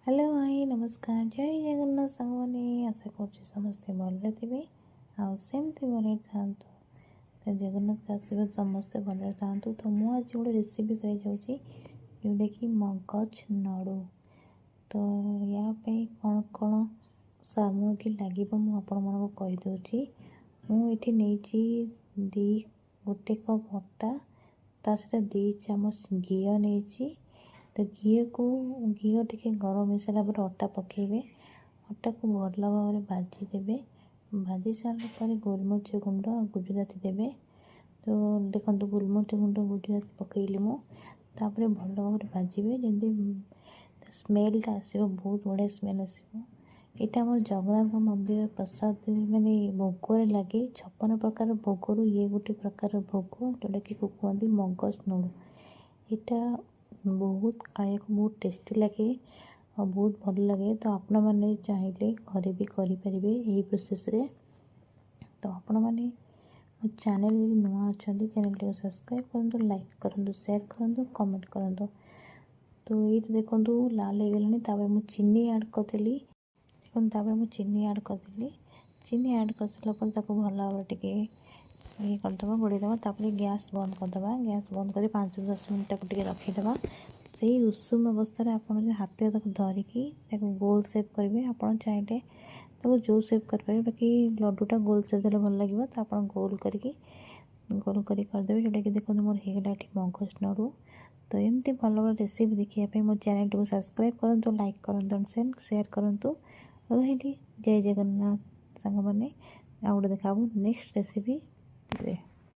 Hello hi नमस्कार जय जगन्नाथ सांगने आशा कर समस्ते भले थे आमती भले था तो जगन्नाथ आशीर्वाद समस्ते भले था। तो मुझे गोटे रेसिपी कर जोटा कि मगज नड़ू। तो या कौन कौन सामग्री लगे मुझे कहीदे मुझे गोटे कप अटा ता सहित 2 चामच घी नहीं। तो घी टे गरम हो सारा पर अटा पकेबे। अटा को भल भाव भाजी देवे। भाजी सारा पर गोलमरीच गुंड गुजराती देवे। तो देखो गोलमरीच गुंड गुजराती पकईली मुझे भल भाव भाजबे जमी स्मेलटा आसो बहुत बढ़िया स्मेल आसो। यहाँ आम जगन्नाथ मंदिर प्रसाद माने भोग लगे 56 प्रकार भोग ये गोटे प्रकार भोग जोटा कि कहते मगज नड़ू। यहाँ बहुत खाया बहुत टेस्टी लगे और बहुत भल लगे। तो आपण मैंने चाहिए घरे भी करें यही प्रोसेस रे। तो आपण मैंने चैनल नुआ अच्छा चैनल को सब्सक्राइब करूँ, लाइक करूँ, शेयर करूँ, कमेंट करूँ। तो ये देखो लाल हो गला मुझे चीनी ऐड करदेली। देखो मुझे चीनी ऐड करदेली। चीनी ऐड कर सारापर भल भाव टे ये करदे गोड़ेदबा। तापर गैस बंद करदे। गैस बंद कर 5-10 मिनट टे रखीदे। से उषुम अवस्था आप हाथ धरिकी गोल सेप करेंगे। आप चाहिए तो जो सेप करेंगे बाकी लड्डूटा गोल सेप देने भल लगे। तो आप गोल करदे जोटा कि देखो मोर होगा ये मगज नड़ू। तो एमती भल भल रेसिपी देखिए मो चैनल को सब्सक्राइब करूँ, लाइक करूँ, शेयर करूँ। रही जय जगन्नाथ सांग मैंने आउ गोटे देखा नेक्स्ट रेसिपी।